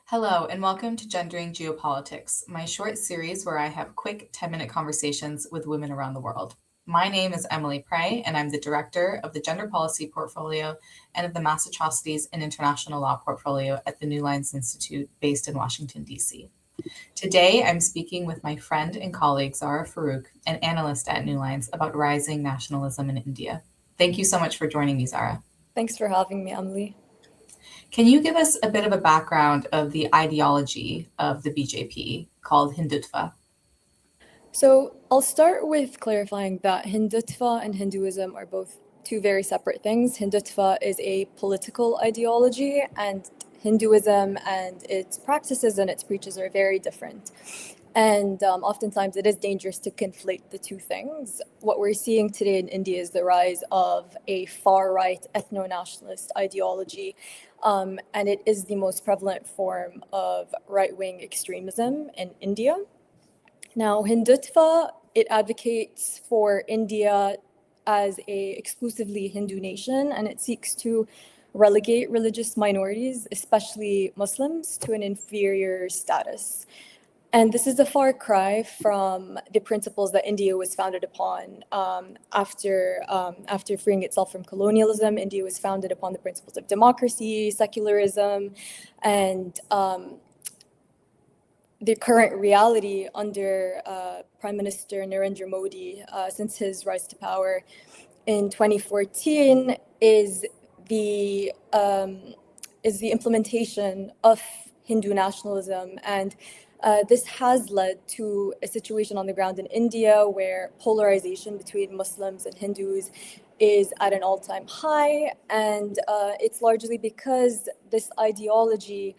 Hello, and welcome to Gendering Geopolitics, my short series where I have quick 10-minute conversations with women around the world. My name is Emily Prey, and I'm the director of the Gender Policy Portfolio and of the Mass Atrocities and International Law Portfolio at the New Lines Institute based in Washington, D.C. Today, I'm speaking with my friend and colleague, Zara Farouk, an analyst at New Lines, about rising nationalism in India. Thank you so much for joining me, Zara. Thanks for having me, Emily. Can you give us a bit of a background of the ideology of the BJP called Hindutva? So I'll start with clarifying that Hindutva and Hinduism are both two very separate things. Hindutva is a political ideology, and Hinduism and its practices and its preachers are very different. And oftentimes it is dangerous to conflate the two things. What we're seeing today in India is the rise of a far-right ethno-nationalist ideology, and it is the most prevalent form of right-wing extremism in India. Now, Hindutva, it advocates for India as a exclusively Hindu nation, and it seeks to relegate religious minorities, especially Muslims, to an inferior status. And this is a far cry from the principles that India was founded upon after freeing itself from colonialism. India was founded upon the principles of democracy, secularism, and the current reality under Prime Minister Narendra Modi since his rise to power in 2014 is the implementation of Hindu nationalism, and this has led to a situation on the ground in India where polarization between Muslims and Hindus is at an all-time high, and it's largely because this ideology,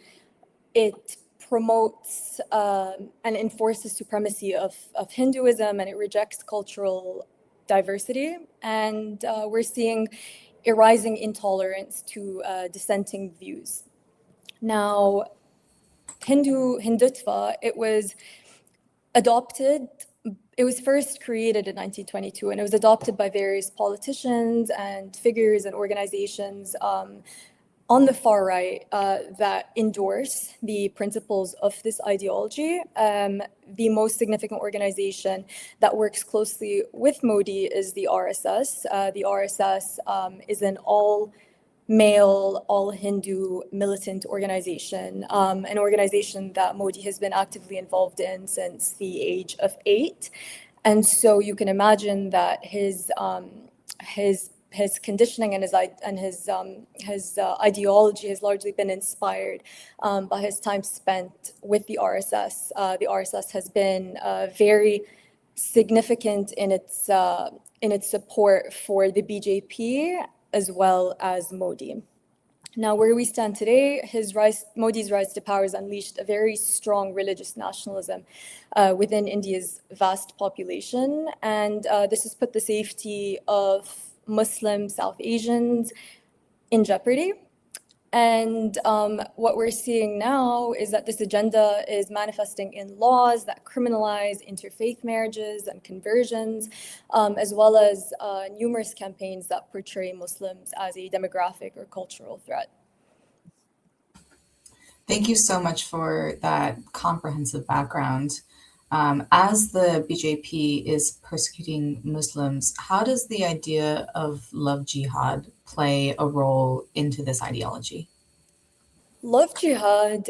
it promotes and enforces supremacy of Hinduism, and it rejects cultural diversity. And we're seeing a rising intolerance to dissenting views. Now, Hindutva, it was first created in 1922, and it was adopted by various politicians and figures and organizations on the far right that endorse the principles of this ideology. The most significant organization that works closely with Modi is the RSS. The RSS is an all-male, all-Hindu militant organization, an organization that Modi has been actively involved in since the age of 8. And so you can imagine that his conditioning and his ideology has largely been inspired by his time spent with the RSS. The RSS has been very significant in its support for the BJP as well as Modi. Now, where we stand today, Modi's rise to power has unleashed a very strong religious nationalism within India's vast population, and this has put the safety of Muslim South Asians in jeopardy. And what we're seeing now is that this agenda is manifesting in laws that criminalize interfaith marriages and conversions, as well as numerous campaigns that portray Muslims as a demographic or cultural threat. Thank you so much for that comprehensive background. As the BJP is persecuting Muslims, how does the idea of love jihad play a role into this ideology? Love jihad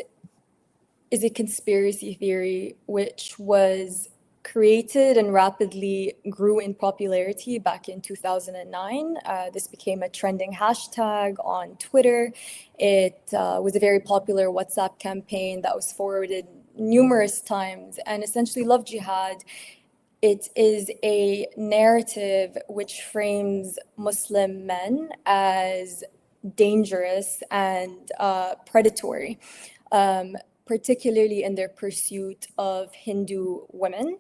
is a conspiracy theory which was created and rapidly grew in popularity back in 2009. This became a trending hashtag on Twitter. It was a very popular WhatsApp campaign that was forwarded numerous times. And essentially, love jihad, it is a narrative which frames Muslim men as dangerous and predatory, particularly in their pursuit of Hindu women.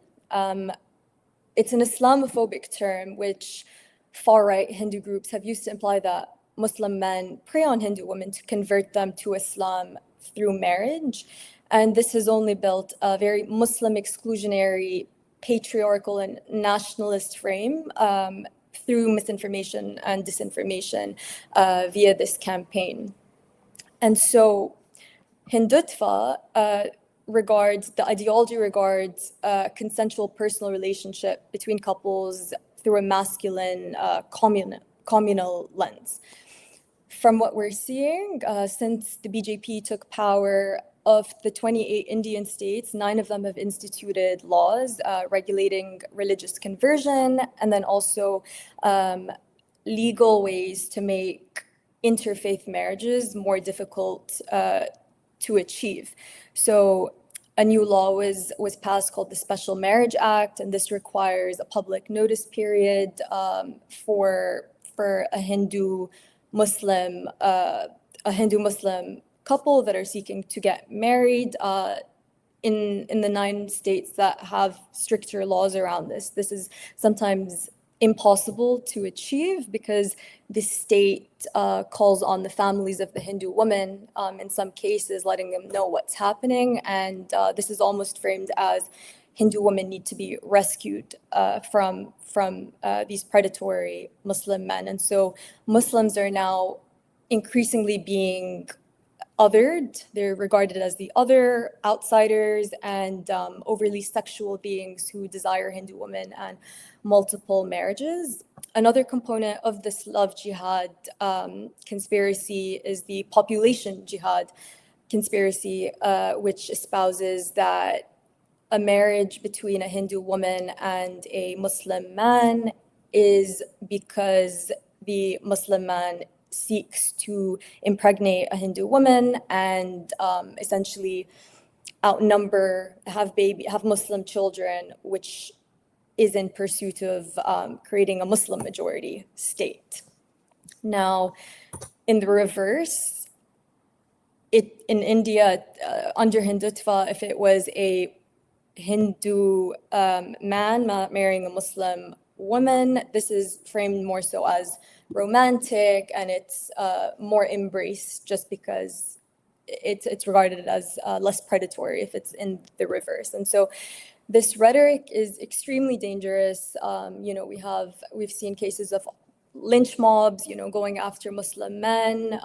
It's an Islamophobic term which far-right Hindu groups have used to imply that Muslim men prey on Hindu women to convert them to Islam through marriage. And this has only built a very Muslim exclusionary, patriarchal and nationalist frame through misinformation and disinformation via this campaign. And so Hindutva the ideology regards consensual personal relationship between couples through a masculine communal lens. From what we're seeing, since the BJP took power, of the 28 Indian states, 9 of them have instituted laws regulating religious conversion, and then also legal ways to make interfaith marriages more difficult to achieve. So a new law was passed called the Special Marriage Act, and this requires a public notice period for a Hindu-Muslim couple that are seeking to get married in the 9 states that have stricter laws around this. This is sometimes impossible to achieve because the state calls on the families of the Hindu women, in some cases letting them know what's happening, and this is almost framed as Hindu women need to be rescued from these predatory Muslim men. And so Muslims are now increasingly being othered. They're regarded as the other, outsiders, and overly sexual beings who desire Hindu women and multiple marriages. Another component of this love jihad conspiracy is the population jihad conspiracy, which espouses that a marriage between a Hindu woman and a Muslim man is because the Muslim man seeks to impregnate a Hindu woman and essentially have Muslim children, which is in pursuit of creating a Muslim majority state. Now, in the reverse, in India, under Hindutva, if it was a Hindu man marrying a Muslim woman, this is framed more so as romantic, and it's more embraced just because it's regarded as less predatory if it's in the reverse. And so this rhetoric is extremely dangerous. We've seen cases of lynch mobs, going after Muslim men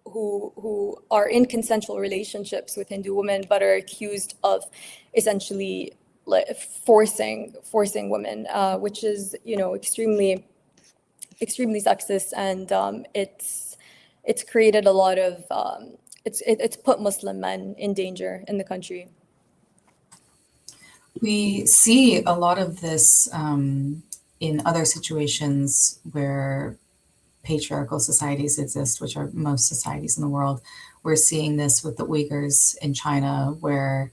who are in consensual relationships with Hindu women, but are accused of essentially forcing women, which is extremely sexist, and it's created a lot of it's put Muslim men in danger in the country. We see a lot of this in other situations where patriarchal societies exist, which are most societies in the world. We're seeing this with the Uyghurs in China, where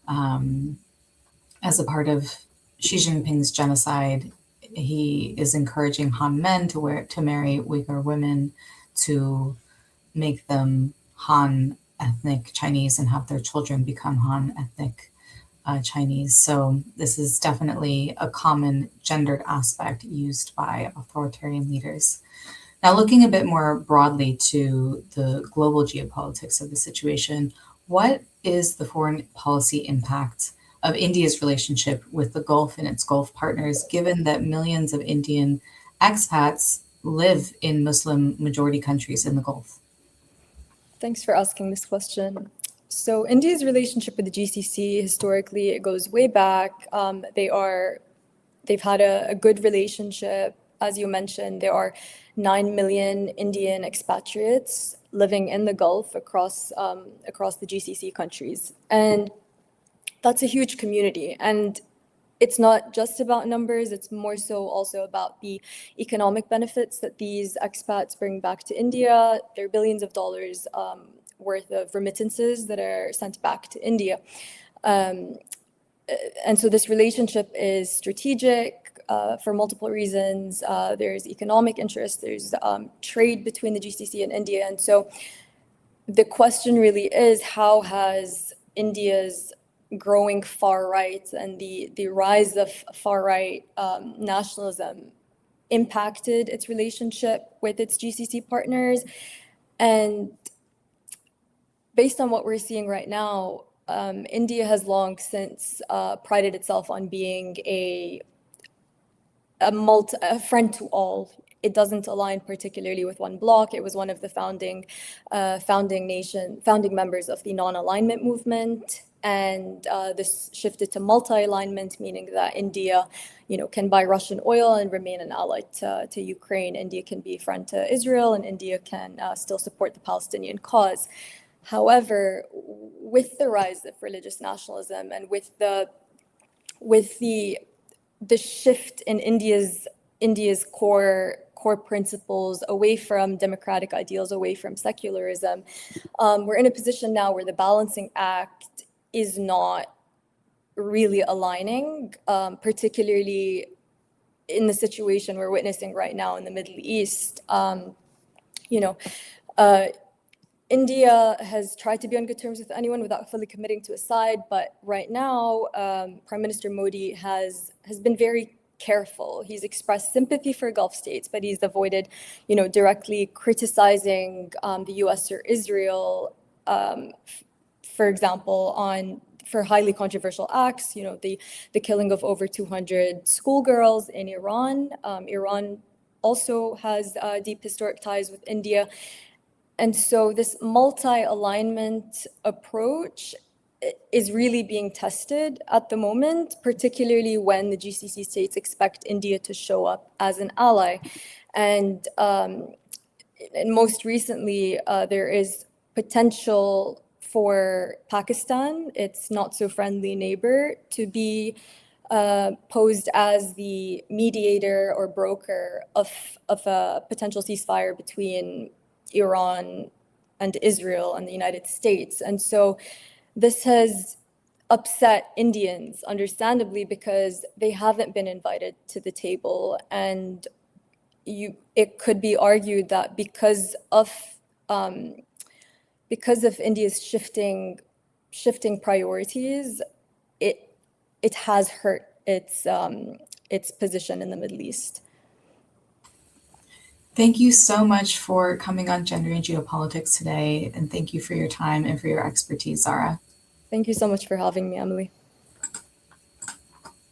as a part of Xi Jinping's genocide, he is encouraging Han men to marry Uyghur women to make them Han ethnic Chinese and have their children become Han ethnic Chinese. So this is definitely a common gendered aspect used by authoritarian leaders. Now, looking a bit more broadly to the global geopolitics of the situation, what is the foreign policy impact of India's relationship with the Gulf and its Gulf partners, given that millions of Indian expats live in Muslim majority countries in the Gulf? Thanks for asking this question. So India's relationship with the GCC, historically, it goes way back. They've had a good relationship. As you mentioned, there are 9 million Indian expatriates living in the Gulf across the GCC countries. And that's a huge community. And it's not just about numbers, it's more so also about the economic benefits that these expats bring back to India. There are billions of dollars worth of remittances that are sent back to India. And so this relationship is strategic for multiple reasons. There's economic interest, there's trade between the GCC and India. And so the question really is, how has India's growing far right and the rise of far right nationalism impacted its relationship with its GCC partners? And based on what we're seeing right now, India has long since prided itself on being a friend to all. it doesn't align particularly with one bloc. It was one of the founding members of the non-alignment movement. And this shifted to multi-alignment, meaning that India, can buy Russian oil and remain an ally to Ukraine. India can be a friend to Israel, and India can still support the Palestinian cause. However, with the rise of religious nationalism and with the shift in India's core principles away from democratic ideals, away from secularism, we're in a position now where the balancing act is not really aligning, particularly in the situation we're witnessing right now in the Middle East. India has tried to be on good terms with anyone without fully committing to a side, but right now, Prime Minister Modi has been very careful. He's expressed sympathy for Gulf states, but he's avoided, directly criticizing the U.S. or Israel, for example, for highly controversial acts, the killing of over 200 schoolgirls in Iran. Iran also has deep historic ties with India. And so this multi-alignment approach is really being tested at the moment, particularly when the GCC states expect India to show up as an ally. And most recently, there is potential for Pakistan, its not so friendly neighbor, to be posed as the mediator or broker of a potential ceasefire between Iran and Israel and the United States. And so this has upset Indians, understandably, because they haven't been invited to the table. And it could be argued that because of India's shifting priorities, it has hurt its position in the Middle East. Thank you so much for coming on Gender and Geopolitics today, and thank you for your time and for your expertise, Zara. Thank you so much for having me, Emily.